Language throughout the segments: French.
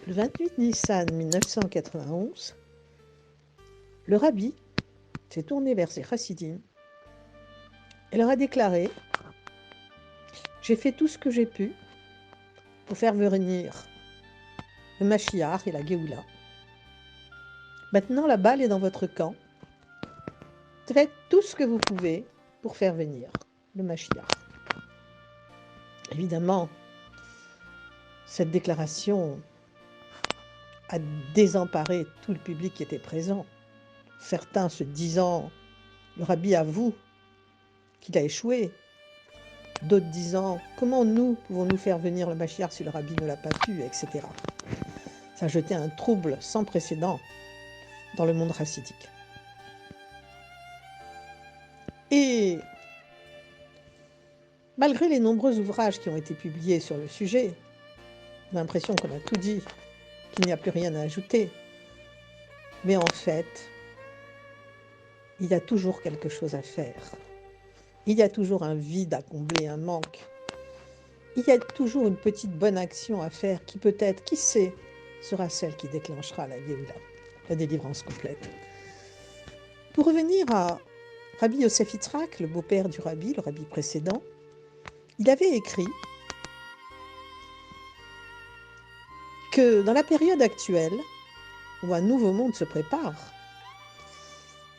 Le 28 Nissan 1991, le rabbi s'est tourné vers ses chassidim et leur a déclaré « J'ai fait tout ce que j'ai pu pour faire venir le Mashiach et la Géoula. Maintenant, la balle est dans votre camp. Faites tout ce que vous pouvez pour faire venir le Mashiach. » Évidemment, cette déclaration a désemparé tout le public qui était présent. Certains se disant « Le rabbi avoue qu'il a échoué », d'autres disant « Comment nous pouvons-nous faire venir le Mashiach si le rabbi ne l'a pas pu », etc. Ça a jeté un trouble sans précédent dans le monde chassidique. Et malgré les nombreux ouvrages qui ont été publiés sur le sujet, on a l'impression qu'on a tout dit, qu'il n'y a plus rien à ajouter. Mais en fait, il y a toujours quelque chose à faire. Il y a toujours un vide à combler, un manque. Il y a toujours une petite bonne action à faire qui peut-être, qui sait, sera celle qui déclenchera la Géoula, la délivrance complète. Pour revenir à Rabbi Yosef Yitzhak, le beau-père du rabbi, le rabbi précédent, il avait écrit que dans la période actuelle, où un nouveau monde se prépare,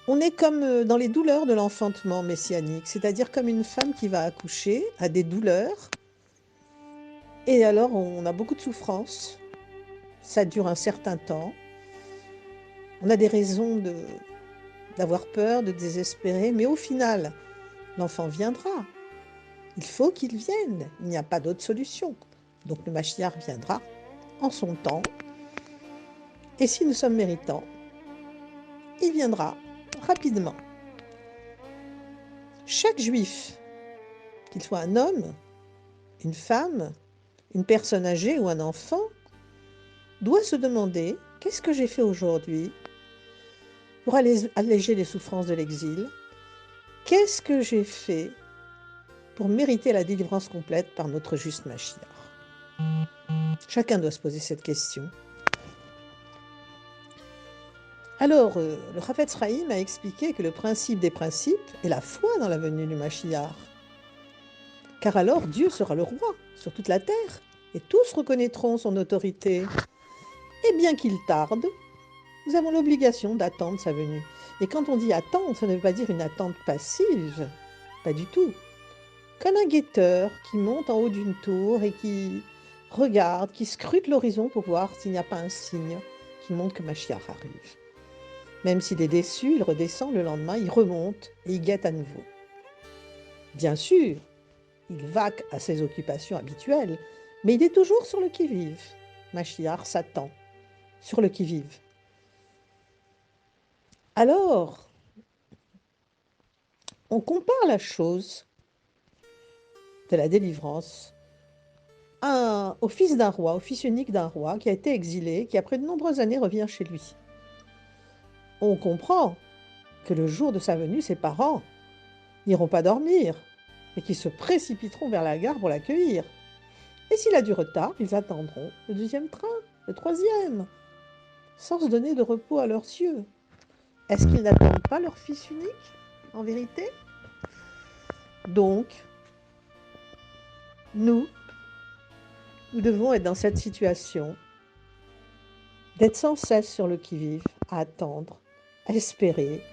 on est comme dans les douleurs de l'enfantement messianique, c'est-à-dire comme une femme qui va accoucher, a des douleurs, et alors on a beaucoup de souffrance, ça dure un certain temps, on a des raisons d'avoir peur, de désespérer, mais au final, l'enfant viendra. Il faut qu'il vienne, il n'y a pas d'autre solution. Donc le Mashiach viendra en son temps, et si nous sommes méritants, il viendra rapidement. Chaque juif, qu'il soit un homme, une femme, une personne âgée ou un enfant, doit se demander « Qu'est-ce que j'ai fait aujourd'hui pour alléger les souffrances de l'exil ? Qu'est-ce que j'ai fait pour mériter la délivrance complète par notre juste Mashiach ?» Chacun doit se poser cette question. Alors, le Chafetz Chaim a expliqué que le principe des principes est la foi dans la venue du Mashiach. Car alors Dieu sera le roi sur toute la terre et tous reconnaîtront son autorité. Et bien qu'il tarde, nous avons l'obligation d'attendre sa venue. Et quand on dit attendre, ça ne veut pas dire une attente passive, pas du tout. Comme un guetteur qui monte en haut d'une tour et qui regarde, qui scrute l'horizon pour voir s'il n'y a pas un signe qui montre que Mashiach arrive. Même s'il est déçu, il redescend le lendemain, il remonte et il guette à nouveau. Bien sûr, il vaque à ses occupations habituelles, mais il est toujours sur le qui-vive. Mashiach s'attend sur le qui-vive. Alors, on compare la chose de la délivrance au fils d'un roi, au fils unique d'un roi qui a été exilé, qui après de nombreuses années revient chez lui. On comprend que le jour de sa venue, ses parents n'iront pas dormir, mais qu'ils se précipiteront vers la gare pour l'accueillir. Et s'il a du retard, ils attendront le deuxième train, le troisième, sans se donner de repos à leurs yeux. Est-ce qu'ils n'attendent pas leur fils unique, en vérité ? Donc, nous devons être dans cette situation d'être sans cesse sur le qui-vive, à attendre, à espérer,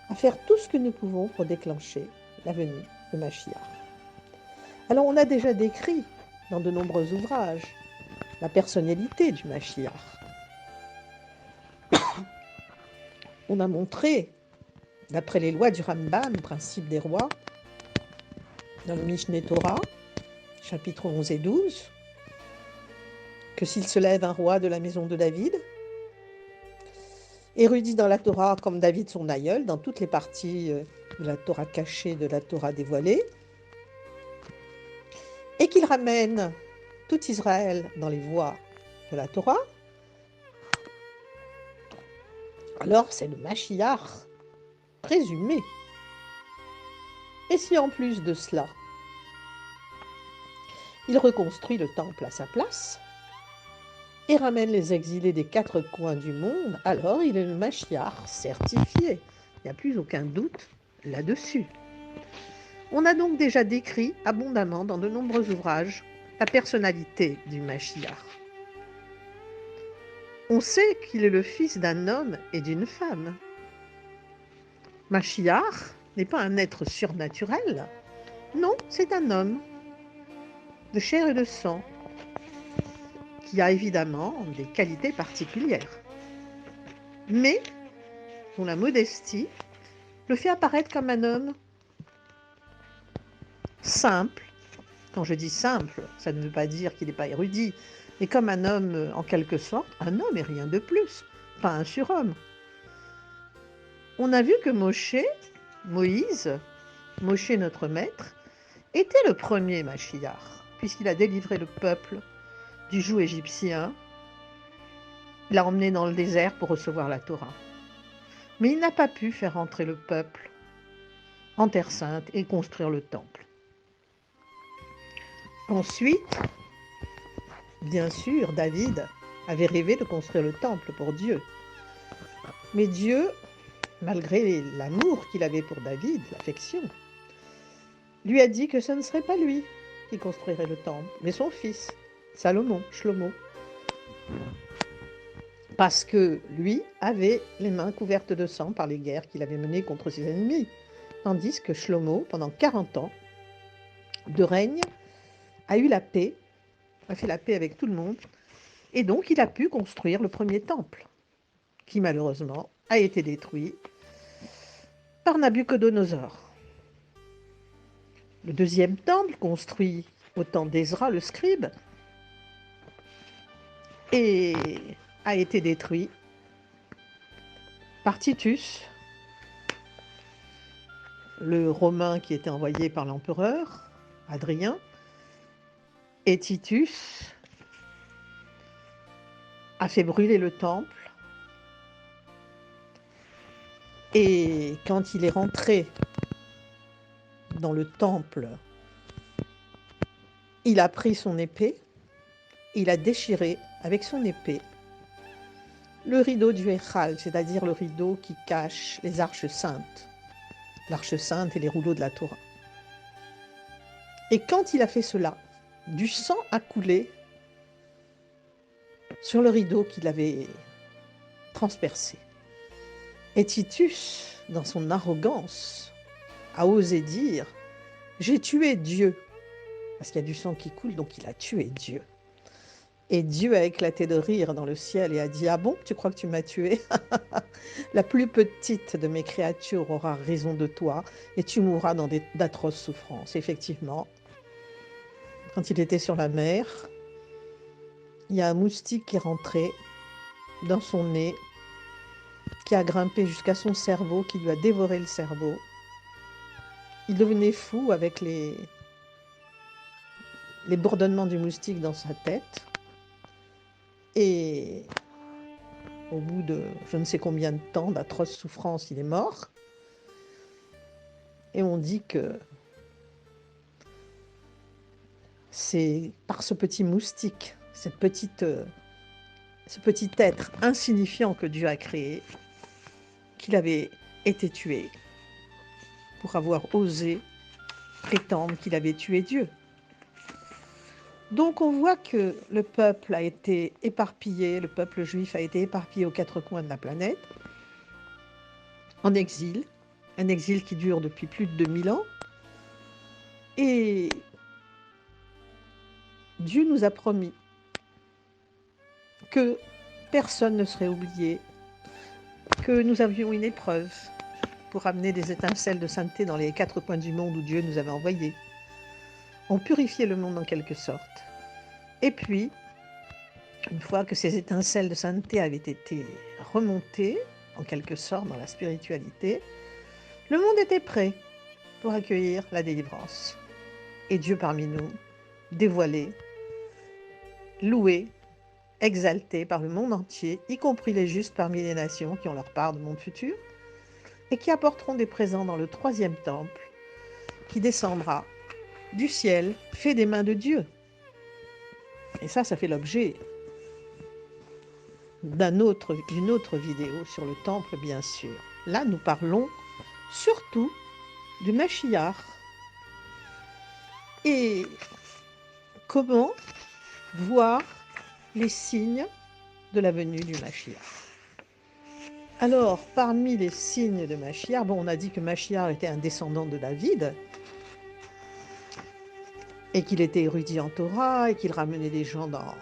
à faire tout ce que nous pouvons pour déclencher la venue de Mashiach. Alors, on a déjà décrit dans de nombreux ouvrages la personnalité du Mashiach. On a montré, d'après les lois du Rambam, principe des rois, dans le Mishneh Torah, chapitres 11 et 12, que s'il se lève un roi de la maison de David, érudit dans la Torah comme David son aïeul, dans toutes les parties de la Torah cachée, de la Torah dévoilée, et qu'il ramène tout Israël dans les voies de la Torah, alors c'est le Mashiach présumé. Et si en plus de cela, il reconstruit le temple à sa place, et ramène les exilés des 4 coins du monde, alors il est le Mashiach certifié. Il n'y a plus aucun doute là-dessus. On a donc déjà décrit abondamment dans de nombreux ouvrages la personnalité du Mashiach. On sait qu'il est le fils d'un homme et d'une femme. Mashiach n'est pas un être surnaturel, non, c'est un homme de chair et de sang, qui a évidemment des qualités particulières, mais dont la modestie le fait apparaître comme un homme simple. Quand je dis simple, ça ne veut pas dire qu'il n'est pas érudit, mais comme un homme, en quelque sorte, un homme et rien de plus, pas un surhomme. On a vu que Moïse, Moshe notre maître, était le premier Mashiach, puisqu'il a délivré le peuple du joug égyptien. Il l'a emmené dans le désert pour recevoir la Torah. Mais il n'a pas pu faire entrer le peuple en Terre Sainte et construire le temple. Ensuite, bien sûr, David avait rêvé de construire le temple pour Dieu. Mais Dieu, malgré l'amour qu'il avait pour David, l'affection, lui a dit que ce ne serait pas lui qui construirait le temple, mais son fils, Salomon, Shlomo. Parce que lui avait les mains couvertes de sang par les guerres qu'il avait menées contre ses ennemis. Tandis que Shlomo, pendant 40 ans de règne, a eu la paix, a fait la paix avec tout le monde, et donc il a pu construire le premier temple, qui malheureusement a été détruit par Nabuchodonosor. Le deuxième temple, construit au temps d'Ezra le scribe, et a été détruit par Titus, le Romain qui était envoyé par l'empereur Adrien. Et Titus a fait brûler le temple. Et quand il est rentré dans le temple, il a pris son épée, il a déchiré avec son épée le rideau du Héchal, c'est-à-dire le rideau qui cache les arches saintes, l'arche sainte et les rouleaux de la Torah. Et quand il a fait cela, du sang a coulé sur le rideau qu'il avait transpercé. Et Titus, dans son arrogance, a osé dire « J'ai tué Dieu ». Parce qu'il y a du sang qui coule, donc il a tué Dieu. Et Dieu a éclaté de rire dans le ciel et a dit « Ah bon, tu crois que tu m'as tué? La plus petite de mes créatures aura raison de toi et tu mourras dans d'atroces souffrances. » Effectivement, quand il était sur la mer, il y a un moustique qui est rentré dans son nez, qui a grimpé jusqu'à son cerveau, qui lui a dévoré le cerveau. Il devenait fou avec les bourdonnements du moustique dans sa tête. Et au bout de je ne sais combien de temps, d'atroces souffrances, il est mort. Et on dit que c'est par ce petit moustique, ce petit être insignifiant que Dieu a créé, qu'il avait été tué pour avoir osé prétendre qu'il avait tué Dieu. Donc on voit que le peuple a été éparpillé, le peuple juif a été éparpillé aux 4 coins de la planète, en exil, un exil qui dure depuis plus de 2000 ans. Et Dieu nous a promis que personne ne serait oublié, que nous avions une épreuve pour amener des étincelles de sainteté dans les 4 coins du monde où Dieu nous avait envoyés. On purifiait le monde en quelque sorte. Et puis, une fois que ces étincelles de sainteté avaient été remontées, en quelque sorte, dans la spiritualité, le monde était prêt pour accueillir la délivrance. Et Dieu parmi nous, dévoilé, loué, exalté par le monde entier, y compris les justes parmi les nations qui ont leur part de monde futur, et qui apporteront des présents dans le 3e temple, qui descendra du ciel, fait des mains de Dieu. Et ça fait l'objet d'une autre vidéo sur le temple, bien sûr. Là, nous parlons surtout du Mashiach et comment voir les signes de la venue du Mashiach. Alors, parmi les signes de Mashiach, on a dit que Mashiach était un descendant de David et qu'il était érudit en Torah et qu'il ramenait des gens dans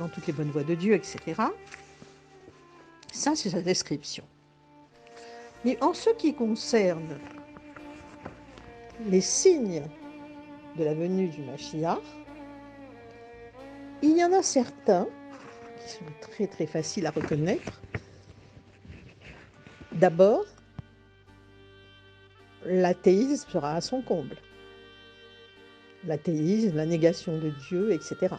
toutes les bonnes voies de Dieu, etc. Ça, c'est sa description. Mais en ce qui concerne les signes de la venue du Mashiach, il y en a certains qui sont très très faciles à reconnaître. D'abord, l'athéisme sera à son comble. L'athéisme, la négation de Dieu, etc.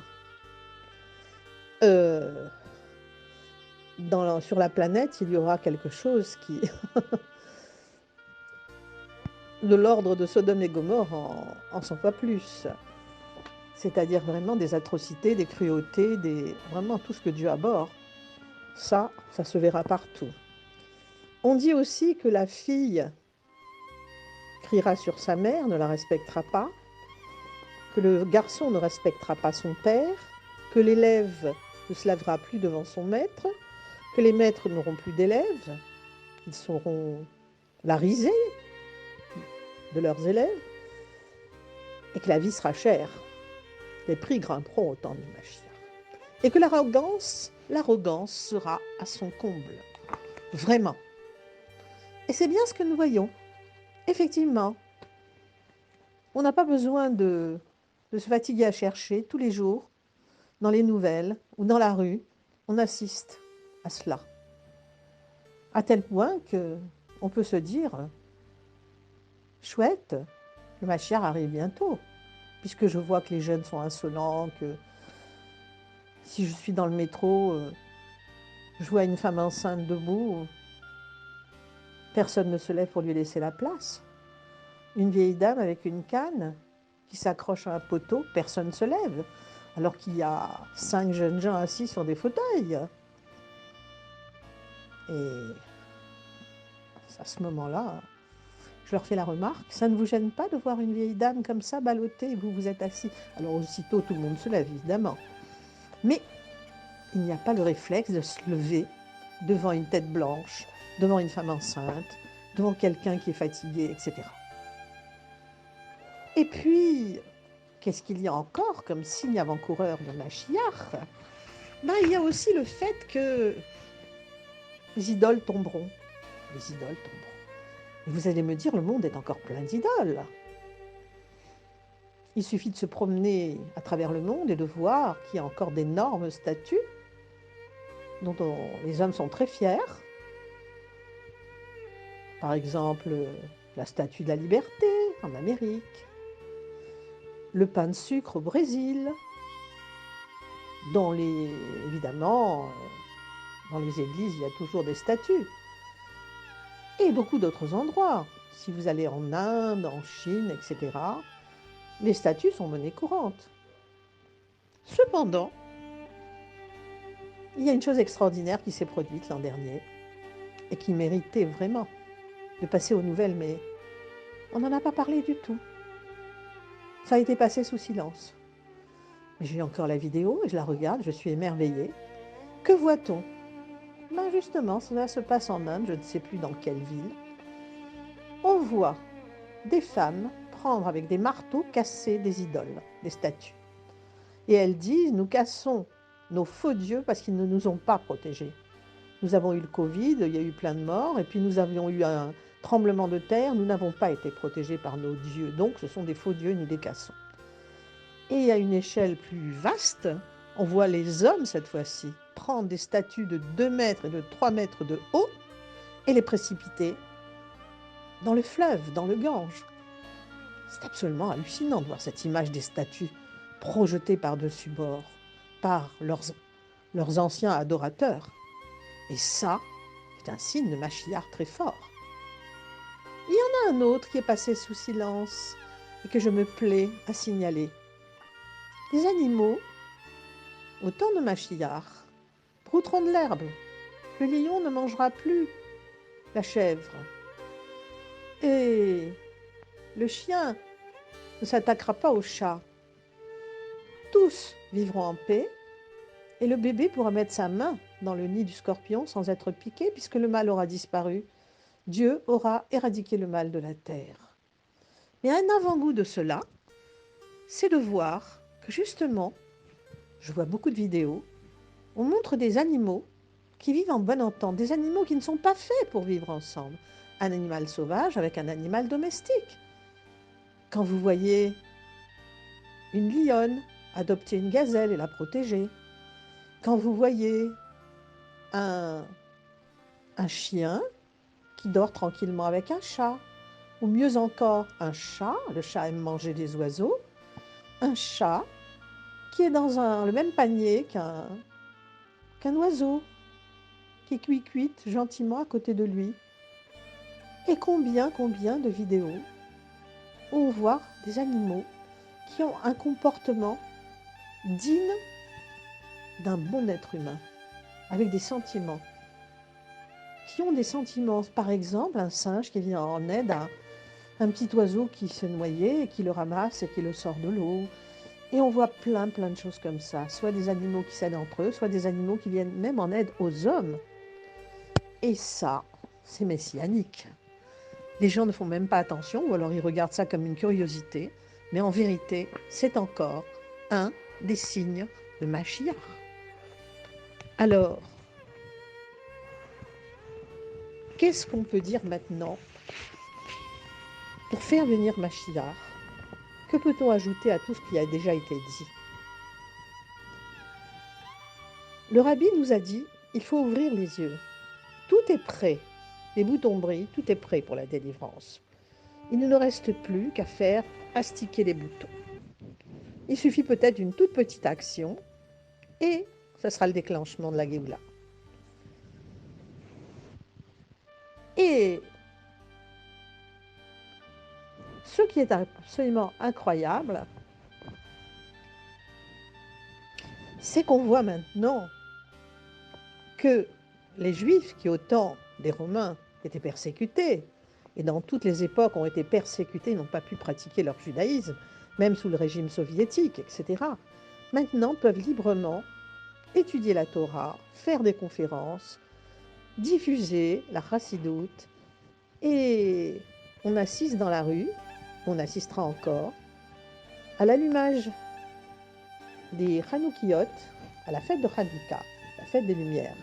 Sur la planète, il y aura quelque chose qui, de l'ordre de Sodome et Gomorrhe, en 100 fois plus. C'est-à-dire vraiment des atrocités, des cruautés, vraiment tout ce que Dieu abhorre. Ça se verra partout. On dit aussi que la fille criera sur sa mère, ne la respectera pas, que le garçon ne respectera pas son père, que l'élève ne se lavera plus devant son maître, que les maîtres n'auront plus d'élèves, ils seront la risée de leurs élèves, et que la vie sera chère. Les prix grimperont au temps du Mashiach. Et que l'arrogance sera à son comble. Vraiment. Et c'est bien ce que nous voyons. Effectivement, on n'a pas besoin de se fatiguer à chercher tous les jours, dans les nouvelles ou dans la rue, on assiste à cela. À tel point qu'on peut se dire, chouette, le Mashiach arrive bientôt, puisque je vois que les jeunes sont insolents, que si je suis dans le métro, je vois une femme enceinte debout, personne ne se lève pour lui laisser la place. Une vieille dame avec une canne qui s'accroche à un poteau, personne ne se lève, alors qu'il y a 5 jeunes gens assis sur des fauteuils. Et à ce moment-là, je leur fais la remarque, ça ne vous gêne pas de voir une vieille dame comme ça ballottée et vous êtes assis? Alors aussitôt, tout le monde se lève, évidemment. Mais il n'y a pas le réflexe de se lever devant une tête blanche, devant une femme enceinte, devant quelqu'un qui est fatigué, etc. Et puis, qu'est-ce qu'il y a encore comme signe avant-coureur de Mashiach? Il y a aussi le fait que les idoles tomberont. Les idoles tomberont. Et vous allez me dire, le monde est encore plein d'idoles. Il suffit de se promener à travers le monde et de voir qu'il y a encore d'énormes statues dont les hommes sont très fiers. Par exemple, la statue de la liberté en Amérique, le pain de sucre au Brésil, évidemment, dans les églises, il y a toujours des statues. Et beaucoup d'autres endroits. Si vous allez en Inde, en Chine, etc., les statues sont monnaie courante. Cependant, il y a une chose extraordinaire qui s'est produite l'an dernier et qui méritait vraiment de passer aux nouvelles, mais on n'en a pas parlé du tout. Ça a été passé sous silence. J'ai encore la vidéo et je la regarde, je suis émerveillée. Que voit-on? Justement, cela se passe en Inde, je ne sais plus dans quelle ville. On voit des femmes prendre avec des marteaux, casser des idoles, des statues. Et elles disent, nous cassons nos faux dieux parce qu'ils ne nous ont pas protégés. Nous avons eu le Covid, il y a eu plein de morts, et puis nous avions eu un tremblement de terre, nous n'avons pas été protégés par nos dieux, donc ce sont des faux dieux, nous les cassons. Et à une échelle plus vaste, on voit les hommes cette fois-ci prendre des statues de 2 mètres et de 3 mètres de haut et les précipiter dans le fleuve, dans le Gange. C'est absolument hallucinant de voir cette image des statues projetées par-dessus bord par leurs anciens adorateurs. Et ça, c'est un signe de Mashiach très fort. Il y en a un autre qui est passé sous silence et que je me plais à signaler. Les animaux, au temps de Mashiach, brouteront de l'herbe. Le lion ne mangera plus la chèvre. Et le chien ne s'attaquera pas au chat. Tous vivront en paix et le bébé pourra mettre sa main dans le nid du scorpion sans être piqué puisque le mal aura disparu. Dieu aura éradiqué le mal de la terre. Mais un avant-goût de cela, c'est de voir que justement, je vois beaucoup de vidéos, on montre des animaux qui vivent en bonne entente, des animaux qui ne sont pas faits pour vivre ensemble. Un animal sauvage avec un animal domestique. Quand vous voyez une lionne adopter une gazelle et la protéger, quand vous voyez un chien qui dort tranquillement avec un chat, ou mieux encore un chat, le chat aime manger des oiseaux, un chat qui est dans le même panier qu'un oiseau, qui cuite gentiment à côté de lui. Et combien de vidéos où on voit des animaux qui ont un comportement digne d'un bon être humain, avec des sentiments, qui ont des sentiments. Par exemple, un singe qui vient en aide à un petit oiseau qui se noyait et qui le ramasse et qui le sort de l'eau. Et on voit plein de choses comme ça, soit des animaux qui s'aident entre eux, soit des animaux qui viennent même en aide aux hommes. Et ça, c'est messianique. Les gens ne font même pas attention, ou alors ils regardent ça comme une curiosité, mais en vérité, c'est encore un des signes de Mashiach. Alors, qu'est-ce qu'on peut dire maintenant pour faire venir Mashiach? Que peut-on ajouter à tout ce qui a déjà été dit? Le rabbi nous a dit, il faut ouvrir les yeux. Tout est prêt. Les boutons brillent, tout est prêt pour la délivrance. Il ne nous reste plus qu'à faire astiquer les boutons. Il suffit peut-être d'une toute petite action et ce sera le déclenchement de la Géoula. Et ce qui est absolument incroyable, c'est qu'on voit maintenant que les Juifs, qui au temps des Romains étaient persécutés, et dans toutes les époques ont été persécutés, n'ont pas pu pratiquer leur judaïsme, même sous le régime soviétique, etc., maintenant peuvent librement étudier la Torah, faire des conférences, diffuser la chassidoute, et on assiste dans la rue, on assistera encore, à l'allumage des Hanoukiot, à la fête de Hanouka, la fête des Lumières.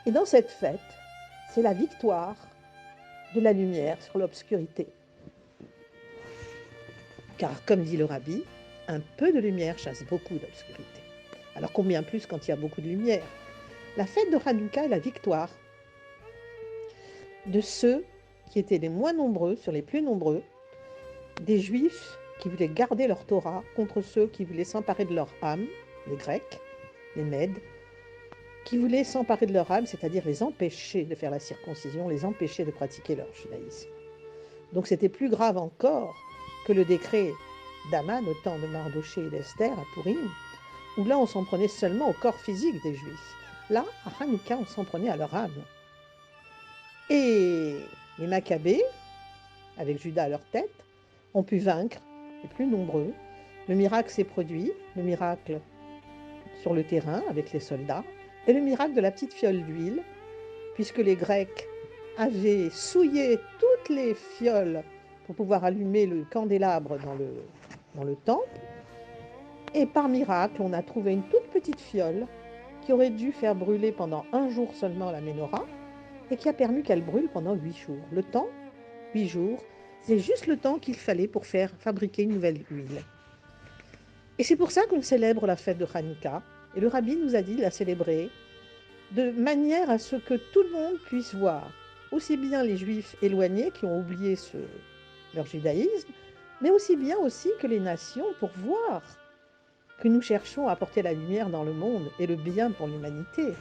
Et dans cette fête, c'est la victoire de la lumière sur l'obscurité. Car, comme dit le rabbi, un peu de lumière chasse beaucoup d'obscurité. Alors combien plus quand il y a beaucoup de lumière? La fête de Hanouka est la victoire de ceux qui étaient les moins nombreux sur les plus nombreux, des Juifs qui voulaient garder leur Torah contre ceux qui voulaient s'emparer de leur âme, les Grecs, les Mèdes, qui voulaient s'emparer de leur âme, c'est-à-dire les empêcher de faire la circoncision, les empêcher de pratiquer leur judaïsme. Donc c'était plus grave encore que le décret d'Aman au temps de Mardoché et d'Esther à Pourim, où là on s'en prenait seulement au corps physique des Juifs. Là, à Hanouka, on s'en prenait à leur âme. Et les Maccabées, avec Judas à leur tête, ont pu vaincre les plus nombreux. Le miracle s'est produit, le miracle sur le terrain avec les soldats, et le miracle de la petite fiole d'huile, puisque les Grecs avaient souillé toutes les fioles pour pouvoir allumer le candélabre dans le temple. Et par miracle, on a trouvé une toute petite fiole qui aurait dû faire brûler pendant 1 jour seulement la menorah et qui a permis qu'elle brûle pendant 8 jours. Le temps, 8 jours, c'est juste le temps qu'il fallait pour faire fabriquer une nouvelle huile. Et c'est pour ça qu'on célèbre la fête de Hanouka. Et le rabbi nous a dit de la célébrer de manière à ce que tout le monde puisse voir, aussi bien les Juifs éloignés qui ont oublié leur judaïsme, mais aussi bien aussi que les nations pour voir que nous cherchons à apporter la lumière dans le monde et le bien pour l'humanité.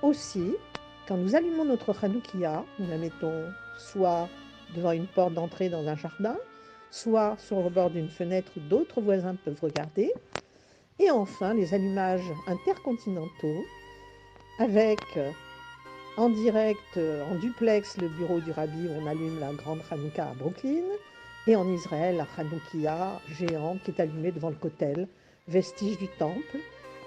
Aussi, quand nous allumons notre Hanoukia, nous la mettons soit devant une porte d'entrée dans un jardin, soit sur le bord d'une fenêtre où d'autres voisins peuvent regarder. Et enfin, les allumages intercontinentaux avec en direct, en duplex, le bureau du Rabbi où on allume la grande Hanouka à Brooklyn, et en Israël, la Hanoukia géante qui est allumée devant le Kotel, vestige du temple,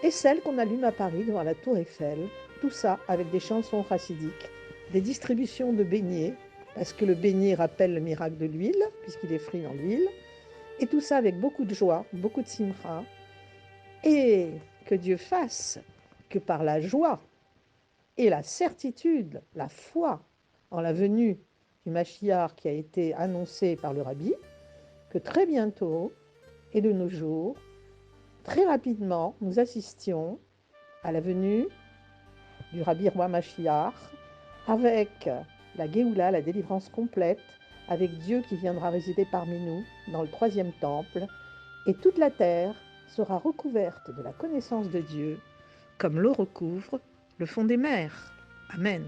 et celle qu'on allume à Paris devant la Tour Eiffel, tout ça avec des chansons chassidiques, des distributions de beignets, parce que le beignet rappelle le miracle de l'huile, puisqu'il est frit dans l'huile, et tout ça avec beaucoup de joie, beaucoup de simcha, et que Dieu fasse que par la joie et la certitude, la foi en la venue du Mashiach qui a été annoncée par le Rabbi, que très bientôt et de nos jours, très rapidement, nous assistions à la venue du Rabbi Roi Mashiach avec la Géoula, la délivrance complète, avec Dieu qui viendra résider parmi nous dans le troisième temple, et toute la terre sera recouverte de la connaissance de Dieu, comme l'eau recouvre le fond des mers. Amen.